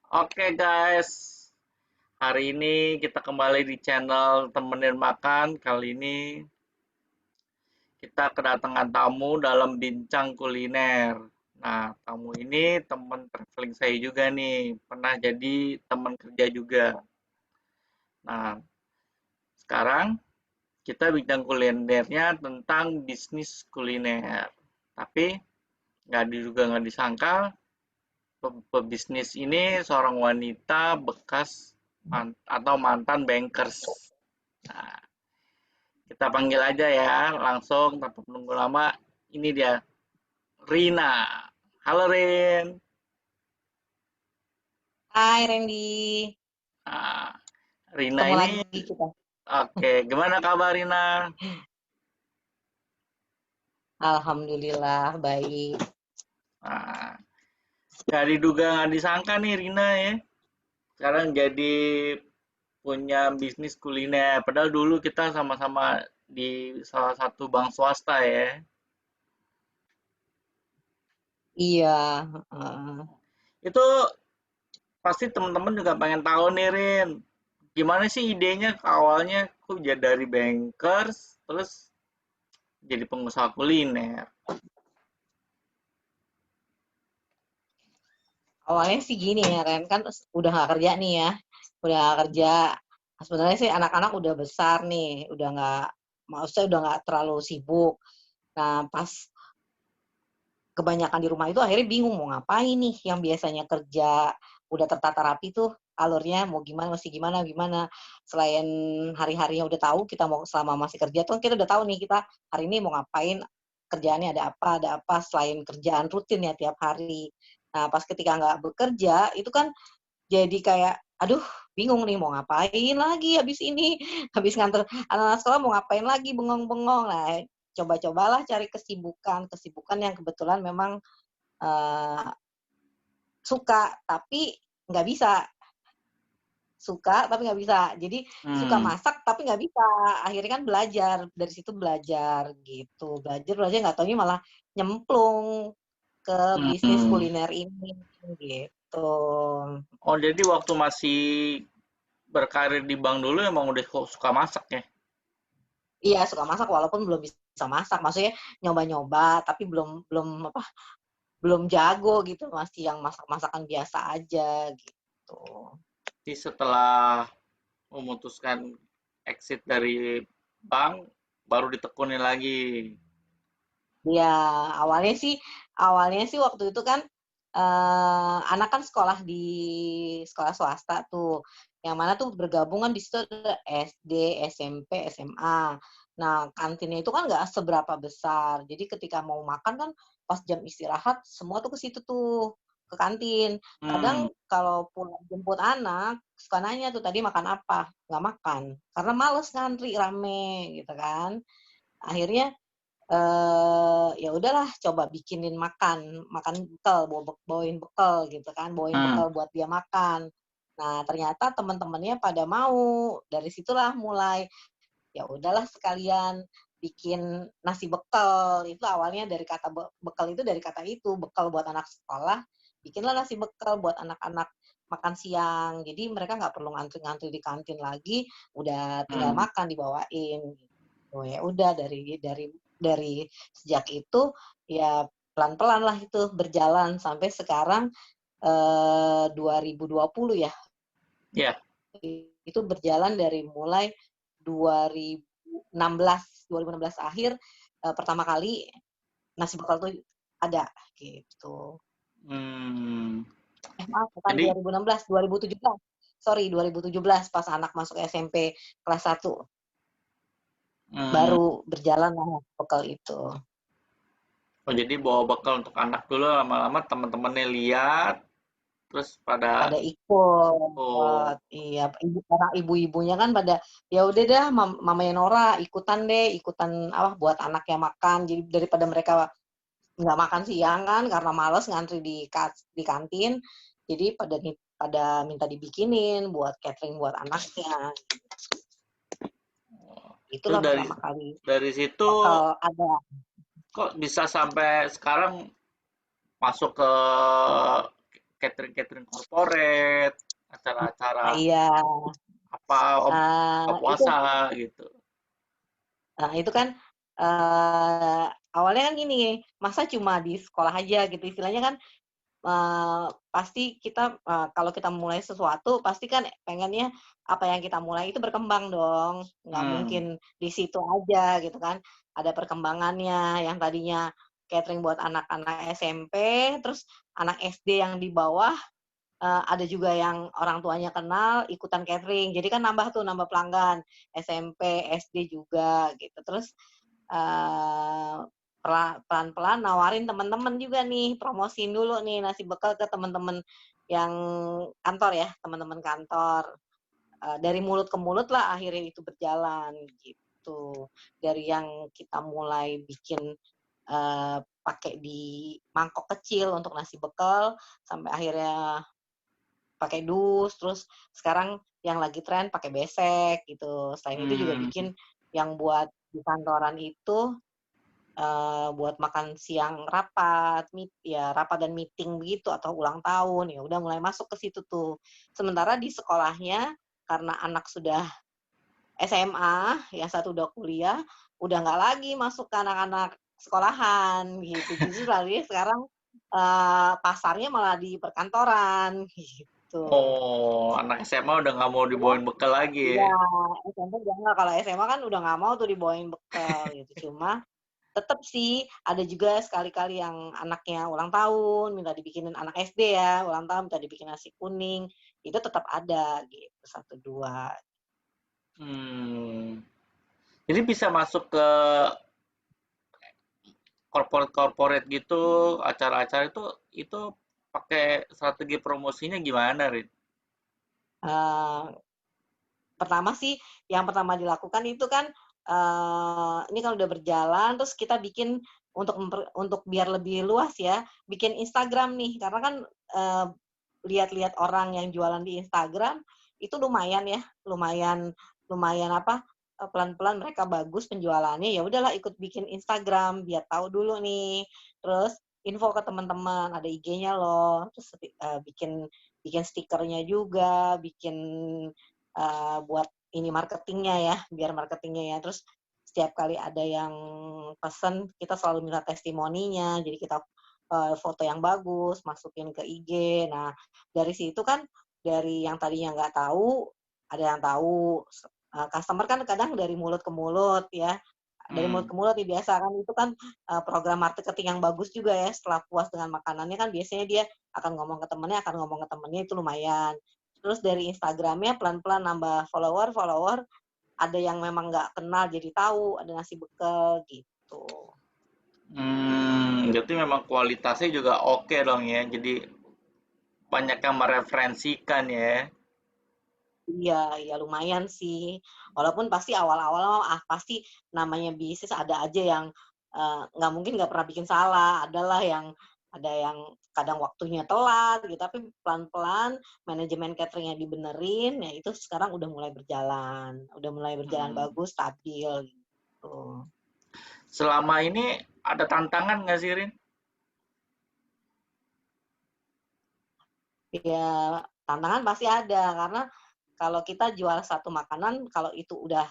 Oke guys, hari ini kita kembali di channel Temenin Makan. Kali ini kita kedatangan tamu dalam bincang kuliner. Nah, tamu ini teman traveling saya juga nih, pernah jadi teman kerja juga. Nah, sekarang kita bincang kulinernya tentang bisnis kuliner. Tapi nggak disangka pebisnis ini seorang wanita bekas atau mantan bankers. Nah, kita panggil aja ya, langsung tanpa menunggu lama. Ini dia, Rina. Halo Rin. Hai Randy, Nah, Rina ketemu ini, lagi kita. oke, gimana kabar Rina? Alhamdulillah baik. Nah, gak diduga gak disangka nih Rina ya. Sekarang jadi punya bisnis kuliner. Padahal dulu kita sama-sama di salah satu bank swasta ya. Iya, heeh. Itu pasti teman-teman juga pengen tahu nih Rin. Gimana sih idenya awalnya kok jadi dari bankers terus jadi pengusaha kuliner? Awalnya sih gini ya Ren, kan udah gak kerja nih ya, udah gak kerja. Sebenarnya sih anak-anak udah besar nih, udah nggak, maksudnya udah nggak terlalu sibuk. Nah pas kebanyakan di rumah itu akhirnya bingung mau ngapain nih, yang biasanya kerja udah tertata rapi tuh alurnya mau gimana, mesti gimana gimana. Selain hari-harinya udah tahu kita mau, selama masih kerja tuh kita udah tahu nih kita hari ini mau ngapain, kerjaannya ada apa selain kerjaan rutin ya tiap hari. Nah pas ketika nggak bekerja itu kan jadi kayak aduh bingung nih mau ngapain lagi habis ini, habis nganter anak-anak sekolah mau ngapain lagi, bengong-bengong. Nah coba-cobalah cari kesibukan kesibukan yang kebetulan memang uh, suka tapi nggak bisa, suka tapi nggak bisa, jadi suka Hmm, masak tapi nggak bisa. Akhirnya kan belajar dari situ, belajar gitu, belajar belajar nggak taunya malah nyemplung ke bisnis hmm. kuliner ini gitu. Oh jadi waktu masih berkarir di bank dulu emang udah suka masak ya? Iya suka masak walaupun belum bisa masak, maksudnya nyoba-nyoba tapi belum belum apa, belum jago gitu, masih yang masak-masakan biasa aja gitu. Jadi setelah memutuskan exit dari bank baru ditekunin lagi. Ya awalnya sih waktu itu kan anak kan sekolah di sekolah swasta tuh, yang mana tuh bergabungan di situ ada SD, SMP, SMA. Nah kantinnya itu kan nggak seberapa besar, jadi ketika mau makan kan pas jam istirahat semua tuh ke situ tuh, ke kantin. Hmm, Kadang kalau pulang jemput anak suka nanya tuh tadi makan apa, nggak makan karena males ngantri rame gitu kan. Akhirnya ya udahlah coba bikinin makan, makan bekal, bawain bekal gitu kan, bawain hmm, bekal buat dia makan. Nah, ternyata teman-temannya pada mau. Dari situlah mulai, ya udahlah sekalian bikin nasi bekal. Itu awalnya dari kata bekal itu, dari kata itu, bekal buat anak sekolah. Bikinlah nasi bekal buat anak-anak makan siang. Jadi mereka nggak perlu ngantri-ngantri di kantin lagi, udah tinggal hmm. makan dibawain. Oh ya udah dari sejak itu ya pelan-pelan lah itu berjalan sampai sekarang 2020 ya. Ya, Itu berjalan dari mulai 2016 akhir pertama kali nasi bekal tuh ada gitu. hmm. Maaf bukan Jadi 2016, 2017. Sorry 2017 pas anak masuk SMP kelas 1 hmm. baru berjalan lah bekal itu. Oh jadi bawa bekal untuk anak dulu lama-lama teman-temannya lihat terus pada Pada ikut, oh iya, para ibu-ibunya kan pada ya udah dah mamanya Nora ikutan deh, ikutan apa buat anaknya makan, jadi daripada mereka nggak makan siang kan karena males ngantri di kantin, jadi pada minta dibikinin buat catering buat anaknya. terus Itulah dari pertama kali situ bakal ada. kok bisa sampai sekarang masuk ke catering corporate, Nah, acara-acara iya. apa buka Itu puasa gitu. itu kan awalnya kan gini, masa cuma di sekolah aja gitu istilahnya kan. Pasti kita, kalau kita mulai sesuatu pasti kan pengennya apa yang kita mulai itu berkembang dong, nggak Hmm. mungkin di situ aja gitu kan. Ada perkembangannya yang tadinya catering buat anak-anak SMP, terus anak SD yang di bawah, ada juga yang orang tuanya kenal ikutan catering. Jadi kan nambah tuh, nambah pelanggan, SMP, SD juga gitu. Terus eee, pelan-pelan nawarin teman-teman juga nih, promosiin dulu nih nasi bekal ke teman-teman yang kantor ya, teman-teman kantor. Dari mulut ke mulut lah akhirnya itu berjalan, gitu. Dari yang kita mulai bikin, pakai di mangkok kecil untuk nasi bekal, sampai akhirnya pakai dus, terus sekarang yang lagi tren pakai besek, gitu. Selain itu juga Hmm. bikin yang buat di kantoran itu buat makan siang rapat, rapat dan meeting begitu atau ulang tahun, ya udah mulai masuk ke situ tuh. Sementara di sekolahnya karena anak sudah SMA, yang satu udah kuliah, udah nggak lagi masuk ke anak-anak sekolahan gitu. Justru larinya sekarang pasarnya malah di perkantoran gitu. Oh, anak SMA udah nggak mau dibawain bekal lagi ya. Iya, SMP udah nggak, kalau SMA kan udah nggak mau tuh dibawain bekal gitu. Cuma tetep sih, ada juga sekali-kali yang anaknya ulang tahun, minta dibikinin anak SD ya, ulang tahun minta dibikin nasi kuning, itu tetap ada gitu, satu 2. Hmm. Jadi bisa masuk ke corporate-corporate gitu, acara-acara itu pakai strategi promosinya gimana, Rin? Eee, Pertama sih, yang pertama dilakukan itu kan, ini kan udah berjalan, terus kita bikin untuk biar lebih luas ya, bikin Instagram nih, karena kan, eee, lihat-lihat orang yang jualan di Instagram, itu lumayan ya, lumayan lumayan apa, pelan-pelan mereka bagus penjualannya, ya udahlah ikut bikin Instagram, biar tahu dulu nih. Terus info ke teman-teman, ada IG-nya loh, terus bikin bikin stikernya juga, bikin, buat ini marketingnya ya, biar marketingnya ya. Terus setiap kali ada yang pesen, kita selalu minta testimoninya, jadi kita, foto yang bagus, masukin ke IG. Nah, dari situ kan, dari yang tadinya nggak tahu, ada yang tahu, customer kan kadang dari mulut ke mulut ya, dari mulut Hmm. ke mulut nih biasa kan, itu kan, program marketing yang bagus juga ya, setelah puas dengan makanannya kan biasanya dia akan ngomong ke temennya itu lumayan. Terus dari Instagramnya pelan-pelan nambah follower-follower, ada yang memang nggak kenal jadi tahu, ada nasi bekel gitu. Berarti memang kualitasnya juga oke dong ya. Jadi banyak yang mereferensikan ya. Iya iya lumayan sih. Walaupun pasti awal-awal pasti namanya bisnis ada aja yang, nggak mungkin nggak pernah bikin salah, ada yang kadang waktunya telat gitu, tapi pelan-pelan manajemen catering-nya dibenerin, ya itu sekarang udah mulai berjalan Hmm. bagus, stabil gitu. Selama ini ada tantangan nggak sih, Rin? Ya, tantangan pasti ada, karena kalau kita jual satu makanan, kalau itu udah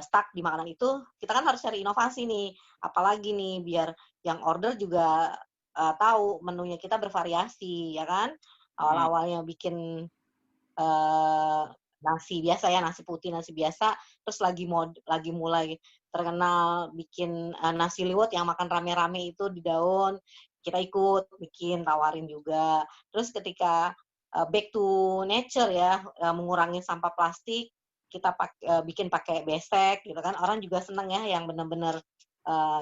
stuck di makanan itu, kita kan harus cari inovasi nih. Apalagi nih, biar yang order juga, tahu menunya kita bervariasi, ya kan. Hmm. Awal-awalnya bikin, eee, nasi biasa ya, nasi putih, nasi biasa, terus lagi mulai terkenal bikin, nasi liwet yang makan rame-rame itu di daun, kita ikut bikin, tawarin juga. Terus ketika, back to nature ya, mengurangi sampah plastik, kita bikin pakai besek gitu kan, orang juga seneng ya yang bener-bener,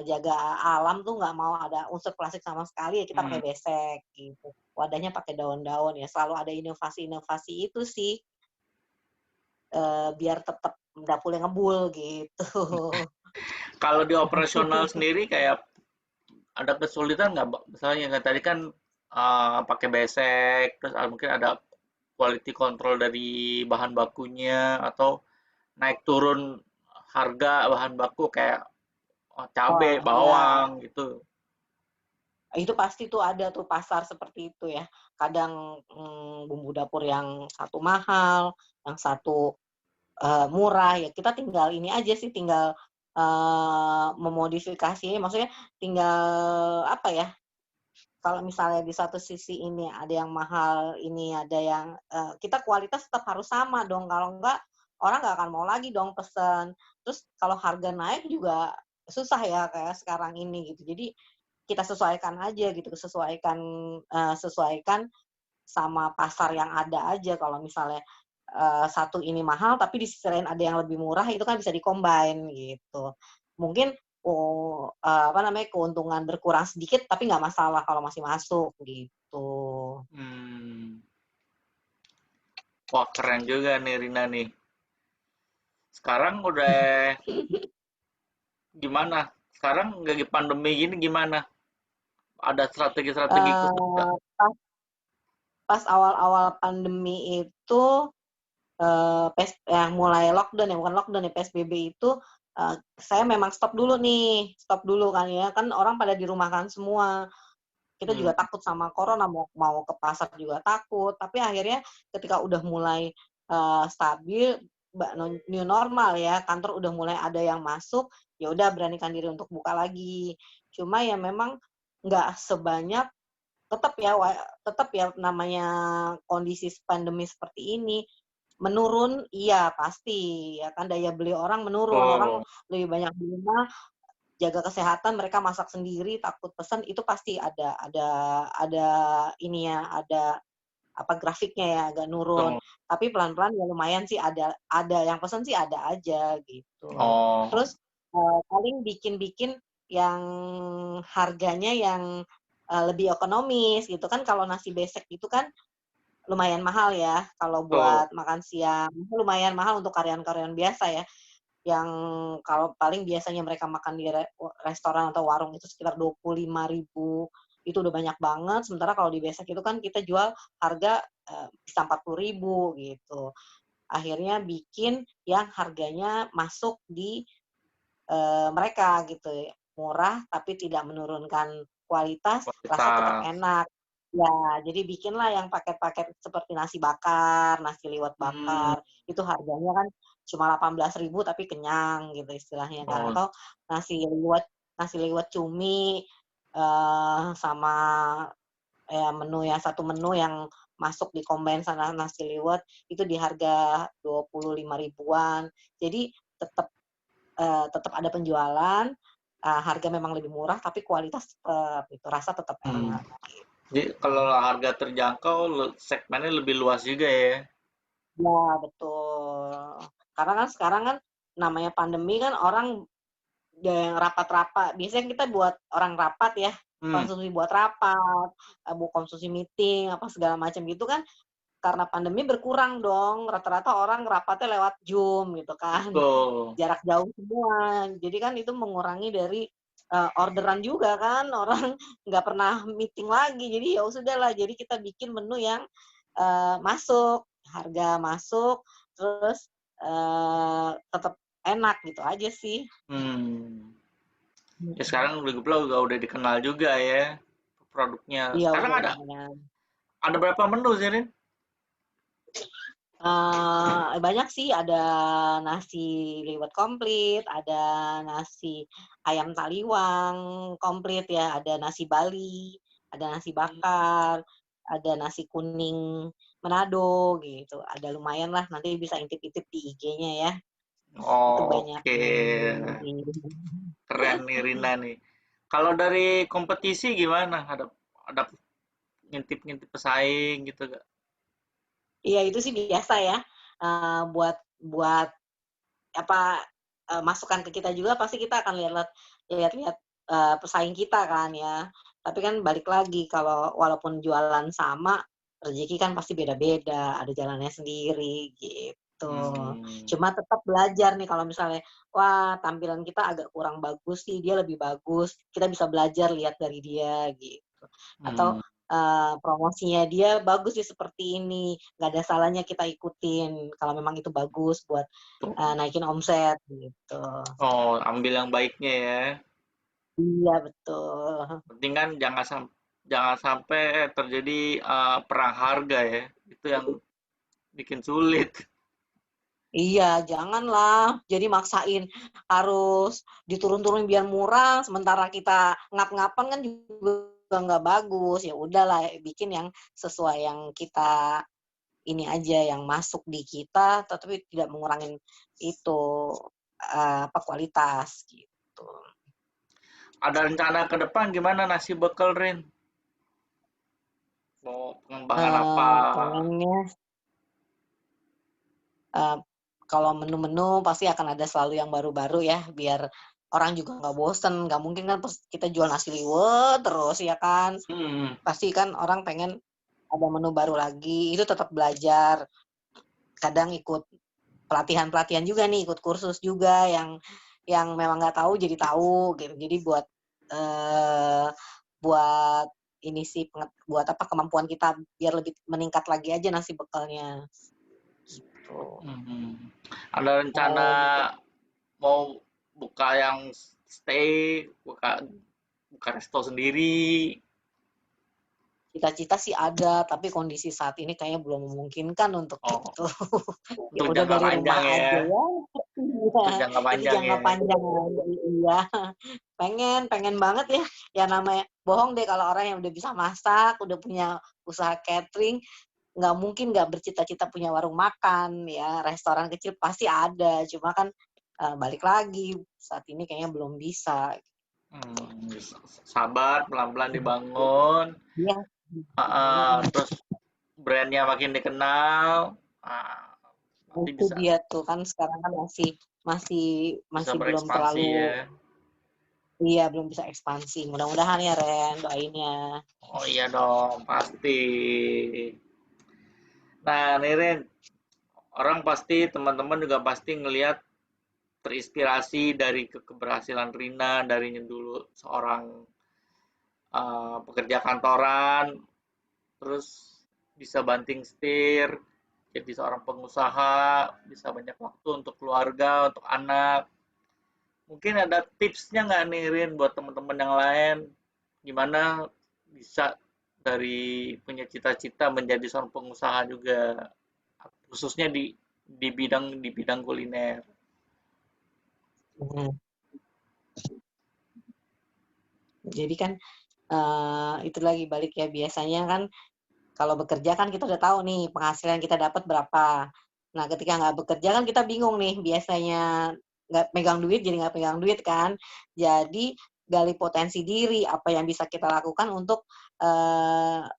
jaga alam tuh nggak mau ada unsur plastik sama sekali, ya kita pakai Hmm. besek gitu. Wadahnya pakai daun-daun ya, selalu ada inovasi-inovasi itu sih, biar tetap dapurnya ngebul gitu. Kalau di operasional sendiri kayak ada kesulitan nggak, Mbak? Misalnya kayak tadi kan pakai besek, terus mungkin ada quality control dari bahan bakunya atau naik turun harga bahan baku kayak cabe, Oh, ya. bawang gitu. Itu pasti tuh ada tuh pasar seperti itu ya. kadang bumbu dapur yang satu mahal, yang satu murah, ya kita tinggal ini aja sih, tinggal memodifikasi, maksudnya tinggal apa ya, kalau misalnya di satu sisi ini ada yang mahal, ini ada yang kita kualitas tetap harus sama dong, kalau enggak orang nggak akan mau lagi dong pesen. Terus kalau harga naik juga susah ya kayak sekarang ini gitu. Jadi kita sesuaikan aja gitu, sesuaikan sama pasar yang ada aja. Kalau misalnya satu ini mahal tapi di sisi lain ada yang lebih murah, itu kan bisa di-combine gitu. Mungkin apa namanya, keuntungan berkurang sedikit tapi nggak masalah kalau masih masuk gitu. Hmm. Wah, keren juga nih Rina nih. Sekarang udah gimana? Sekarang lagi pandemi gini gimana? Ada strategi-strategi khusus nggak? Eee, pas pas awal-awal pandemi itu, yang mulai lockdown ya, bukan lockdown ya, PSBB itu, saya memang stop dulu kan ya, kan orang pada dirumahkan semua. Kita Hmm. juga takut sama corona, mau ke pasar juga takut, tapi akhirnya ketika udah mulai stabil, new normal ya, kantor udah mulai ada yang masuk, ya udah beranikan diri untuk buka lagi. Cuma ya memang nggak sebanyak, tetap ya namanya kondisi pandemi seperti ini, menurun iya pasti, ya kan daya beli orang menurun, orang Oh, lebih banyak di rumah, jaga kesehatan, mereka masak sendiri, takut pesan, itu pasti ada ininya, ada apa, grafiknya ya, agak nurun. betul. Tapi pelan-pelan ya lumayan sih, ada yang pesan sih ada aja gitu. Oh, Terus paling bikin-bikin yang harganya yang lebih ekonomis gitu kan, kalau nasi besek itu kan lumayan mahal ya, kalau betul. buat makan siang, itu lumayan mahal untuk karyawan-karyawan biasa ya, yang kalau paling biasanya mereka makan di restoran atau warung itu sekitar 25.000, itu udah banyak banget. Sementara kalau di Besek itu kan kita jual harga bisa 40.000 gitu. Akhirnya bikin yang harganya masuk di mereka gitu, murah tapi tidak menurunkan kualitas, rasa tetap Kualitas. enak. Ya, jadi bikinlah yang paket-paket seperti nasi bakar, nasi liwet Hmm. bakar, itu harganya kan cuma 18.000 tapi kenyang gitu istilahnya kan. Oh, Atau nasi liwet cumi, sama satu menu yang masuk di combine sama nasi liwet, itu di harga 25 ribuan. Jadi tetap tetap ada penjualan, harga memang lebih murah tapi kualitas tetap itu, rasa tetap hmm. enak. Jadi kalau harga terjangkau, segmennya lebih luas juga ya. Ya, betul. Karena kan sekarang kan namanya pandemi kan orang yang rapat-rapat, biasanya kita buat orang rapat ya, Hmm, konsumsi buat rapat, konsumsi meeting, apa segala macam gitu kan, karena pandemi berkurang dong, rata-rata orang rapatnya lewat Zoom gitu kan. betul. Jarak jauh semua. Jadi kan itu mengurangi dari orderan juga kan, orang nggak pernah meeting lagi. Jadi ya sudahlah, jadi kita bikin menu yang masuk, harga masuk, terus tetap enak gitu aja sih. Hmm. Ya Mhm. sekarang Blue juga udah dikenal juga ya produknya. Iya Sekarang udah ada lumayan. berapa menu sih, Rin? Banyak sih, ada nasi liwet komplit, ada nasi ayam taliwang komplit ya, ada nasi Bali, ada nasi bakar, ada nasi kuning Manado gitu. Ada lumayan lah, nanti bisa intip-intip di IG-nya ya. Itu banyak Oke, menu. keren nih Rina nih. Kalau dari kompetisi gimana? Ada ngintip-ngintip pesaing gitu gak? Iya itu sih biasa ya. Buat buat apa, masukan ke kita juga, pasti kita akan lihat-lihat pesaing kita kan ya. Tapi kan balik lagi, kalau walaupun jualan sama, rezeki kan pasti beda-beda, ada jalannya sendiri gitu. Hmm. Cuma tetap belajar nih, kalau misalnya, wah tampilan kita agak kurang bagus sih, dia lebih bagus, kita bisa belajar lihat dari dia gitu. Atau Hmm. promosinya dia bagus sih seperti ini, nggak ada salahnya kita ikutin kalau memang itu bagus buat naikin omset gitu. Oh, ambil yang baiknya ya. Iya betul. Penting kan jangan sampai jangan sampai terjadi perang harga ya. Itu yang bikin sulit. Iya, janganlah. Jadi maksain harus diturun-turunin biar murah, sementara kita ngap-ngapan kan juga nggak bagus. Ya udahlah, bikin yang sesuai yang kita ini aja, yang masuk di kita, tetapi tidak mengurangin itu apa kualitas gitu. Ada rencana ke depan gimana nasi bekal, Rin? Mau pengembangan apa? Pengennya eh, kalau menu-menu pasti akan ada selalu yang baru-baru ya, biar orang juga nggak bosen. Nggak mungkin kan kita jual nasi liwet terus ya kan. Hmm, Pasti kan orang pengen ada menu baru lagi. Itu tetap belajar. Kadang ikut pelatihan-pelatihan juga nih, ikut kursus juga yang memang nggak tahu jadi tahu gitu. Jadi eh, buat ini sih buat apa kemampuan kita biar lebih meningkat lagi aja nasi bekalnya gitu. hmm. Ada rencana Mau mau buka yang stay, buka buka resto sendiri. cita-cita sih ada, tapi kondisi saat ini kayaknya belum memungkinkan untuk Oh, itu. Ya untuk udah jangka dari panjang rumah aja ya. ya. Iya, Untuk jangka itu panjang jangka ya. panjang aja. Iya. Pengen banget ya. Ya namanya bohong deh kalau orang yang udah bisa masak, udah punya usaha catering, nggak mungkin nggak bercita-cita punya warung makan ya. Restoran kecil pasti ada, cuma kan balik lagi saat ini kayaknya belum bisa. Hmm, sabar, pelan-pelan dibangun. Iya. Terus brandnya makin dikenal. Ah, nanti Itu bisa dia tuh kan sekarang kan masih masih bisa masih belum berekspansi terlalu ya. iya belum bisa ekspansi. Mudah-mudahan ya Ren doain ya. Oh iya dong, pasti. Nah, Nirin, orang pasti, teman-teman juga pasti ngelihat terinspirasi dari keberhasilan Rina dari dulu seorang pekerja kantoran, terus bisa banting setir, jadi seorang pengusaha, bisa banyak waktu untuk keluarga, untuk anak. Mungkin ada tipsnya nggak nih, Rin, buat teman-teman yang lain? Gimana bisa dari punya cita-cita menjadi seorang pengusaha juga, khususnya di bidang kuliner. Hmm. Jadi kan itu lagi balik ya biasanya kan kalau bekerja kan kita udah tahu nih penghasilan kita dapat berapa. Nah ketika nggak bekerja kan kita bingung nih biasanya nggak pegang duit jadi nggak pegang duit kan. Jadi gali potensi diri apa yang bisa kita lakukan untuk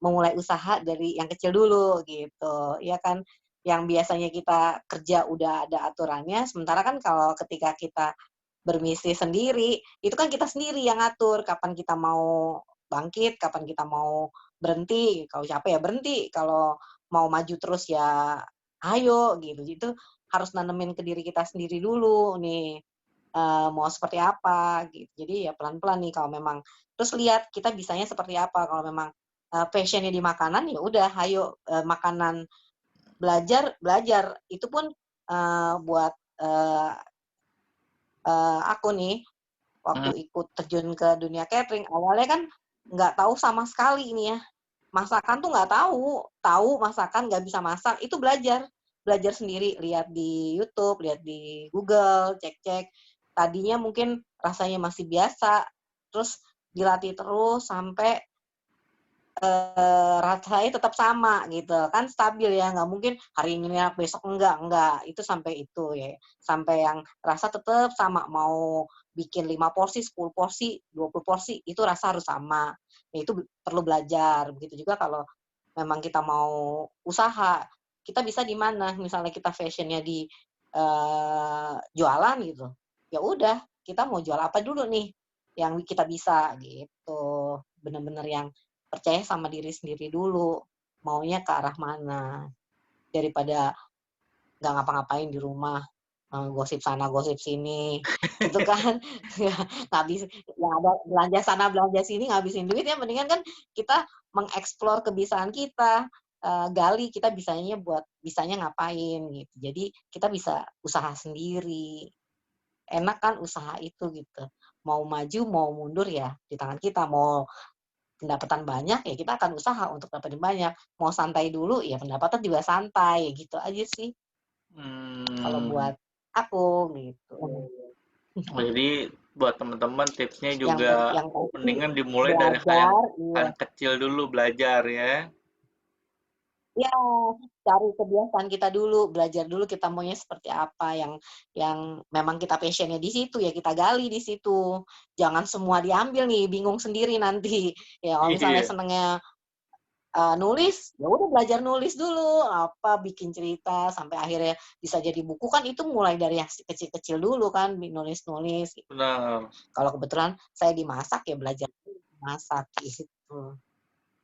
memulai usaha dari yang kecil dulu gitu ya kan. Yang biasanya kita kerja udah ada aturannya, sementara kan kalau ketika kita berbisnis sendiri, itu kan kita sendiri yang ngatur kapan kita mau bangkit, kapan kita mau berhenti. Kalau capek ya berhenti, kalau mau maju terus ya ayo gitu. Itu harus nanemin ke diri kita sendiri dulu nih, mau seperti apa gitu. Jadi ya pelan-pelan nih kalau memang terus lihat kita bisanya seperti apa. Kalau memang passion di makanan ya udah ayo makanan belajar belajar. Itu pun buat eee aku nih waktu Hmm. ikut terjun ke dunia catering, awalnya kan nggak tahu sama sekali ini ya. Masakan tuh nggak tahu, tahu masakan nggak bisa masak, itu belajar. Belajar sendiri, lihat di YouTube, lihat di Google, cek-cek. Tadinya mungkin rasanya masih biasa, terus dilatih terus sampai rasanya tetap sama gitu kan stabil ya nggak mungkin hari ini enak besok enggak itu sampai itu ya sampai yang rasa tetap sama mau bikin 5 porsi 10 porsi 20 porsi itu rasa harus sama ya itu perlu belajar begitu juga kalau memang kita mau usaha kita bisa di mana misalnya kita fashionnya di jualan gitu ya udah kita mau jual apa dulu nih yang kita bisa gitu bener-bener yang percaya sama diri sendiri dulu, maunya ke arah mana. Daripada nggak ngapa-ngapain di rumah, gosip sana, gosip sini, itu kan ngabis yang ada belanja sana, belanja sini, ngabisin duit ya mendingan kan kita mengeksplor kebiasaan kita, gali kita bisanya ngapain gitu. Jadi kita bisa usaha sendiri, enak kan usaha itu gitu. Mau maju, mau mundur ya di tangan kita, mau pendapatan banyak, ya kita akan usaha untuk dapetin banyak. Mau santai dulu, ya pendapatan juga santai, ya gitu aja sih kalau Hmm. buat aku, gitu. Jadi buat teman-teman tipsnya Yang juga yang pasti mendingan dimulai dari belajar, iya. hal yang kecil dulu belajar ya. Ya, cari kebiasaan kita dulu, belajar dulu kita maunya seperti apa, yang memang kita passion-nya di situ, ya kita gali di situ. Jangan semua diambil nih, bingung sendiri nanti. Ya kalau misalnya Iya, senengnya nulis, ya udah belajar nulis dulu, apa bikin cerita sampai akhirnya bisa jadi buku kan itu mulai dari yang kecil-kecil dulu kan, nulis-nulis gitu. benar. Kalau kebetulan saya dimasak ya belajar masak gitu.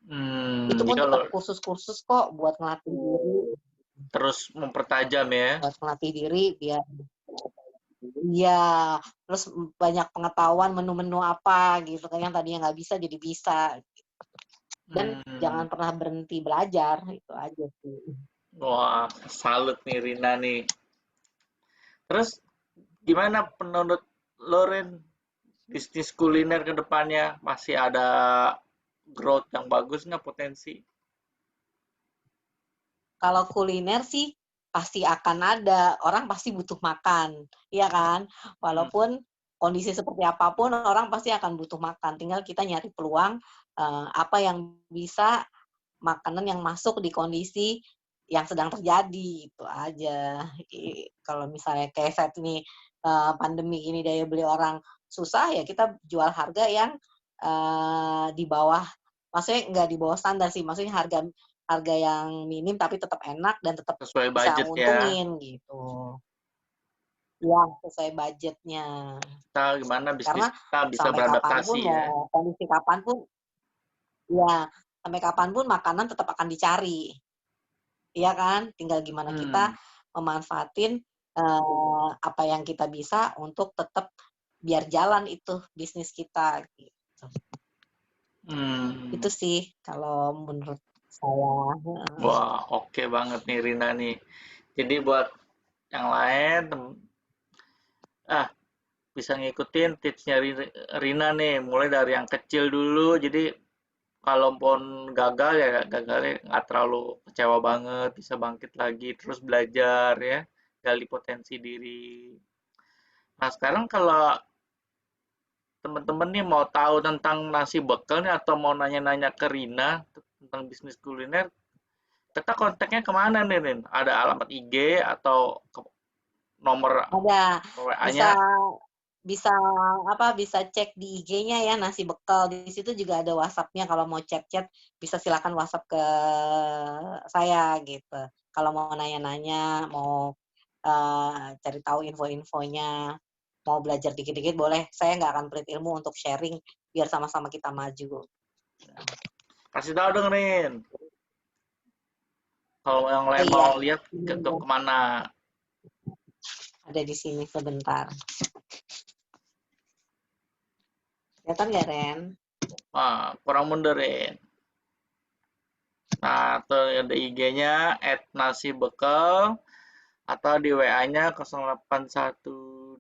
Itu Jadi pun kalau tetap kursus-kursus kok buat ngelatih diri, terus mempertajam ya. biar iya, terus banyak pengetahuan menu-menu apa gitu kan yang tadinya nggak bisa jadi bisa. Dan Hmm. jangan pernah berhenti belajar, itu aja sih. Wah, salut nih Rina nih. Terus gimana menurut Loren bisnis kuliner ke depannya masih ada growth yang bagus nggak potensi? Kalau kuliner sih pasti akan ada, orang pasti butuh makan, iya kan? Hmm. Walaupun kondisi seperti apapun, orang pasti akan butuh makan. Tinggal kita nyari peluang apa yang bisa makanan yang masuk di kondisi yang sedang terjadi, itu aja. Kalau misalnya kayak saat ini pandemi ini daya beli orang susah, ya kita jual harga yang di bawah, maksudnya nggak di bawah standar sih, maksudnya harga harga yang minim tapi tetap enak dan tetap Sesuai bisa budget ya. nguntungin gitu. Ya, sesuai budgetnya. Kita gimana Karena bisnis kita bisa sampai kapanpun, beradaptasi ya. mau kondisi kapanpun, ya sampai kapanpun makanan tetap akan dicari. Iya kan? Tinggal gimana kita Hmm. memanfaatin apa yang kita bisa untuk tetap biar jalan itu bisnis kita. Gitu. Hmm. Itu sih kalau menurut saya. Wah, oke banget nih Rina nih. Jadi buat yang lain, ah bisa ngikutin tipsnya Rina nih, mulai dari yang kecil dulu. Jadi kalaupun gagal ya gagalnya nggak terlalu kecewa banget, bisa bangkit lagi, terus belajar ya, gali potensi diri. Nah sekarang kalau teman-teman nih mau tahu tentang nasi bekal nih atau mau nanya-nanya ke Rina tentang bisnis kuliner, kita kontaknya kemana nih Rin? Ada alamat IG atau nomor Ada, WA-nya? bisa bisa bisa cek di IG-nya ya nasi bekal. Di situ juga ada WhatsApp-nya, kalau mau chat-chat bisa silakan WhatsApp ke saya gitu. Kalau mau nanya-nanya, mau cari tahu info-infonya, mau belajar dikit-dikit boleh. Saya nggak akan pelit ilmu untuk sharing biar sama-sama kita maju. Kasih tahu dong Rin. Kalau yang Oh lain iya, mau lihat ke kemana? ada di sini sebentar. Kelihatan nggak, Ren? Wah, kurang mundur Rin. Nah, atau ada IG-nya @nasibekel atau di WA-nya 0812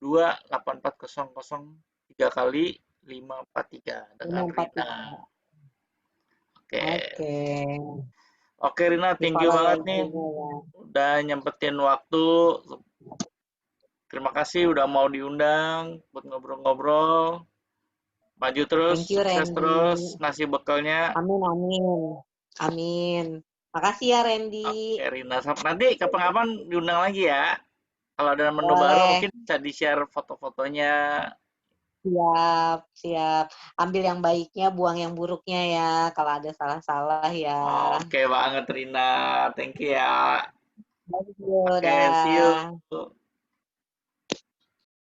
8400 3 kali 543 dengan Rina. 543. Oke. Oke. Oke Rina, Di thank you follow ya banget nih IG-nya ya. udah nyempetin waktu. Terima kasih udah mau diundang buat ngobrol-ngobrol. Maju terus, Thank you, sukses terus Randy. nasi bekelnya. Amin, amin. Amin. Makasih ya, Randy. Oke Rina, nanti kapan-kapan diundang lagi ya. Kalau ada menu baru Boleh. mungkin bisa di-share foto-fotonya. Siap, siap. Ambil yang baiknya, buang yang buruknya ya. Kalau ada salah-salah ya. Oke banget Rina, thank you ya. Thank you, Oke, see dah. you.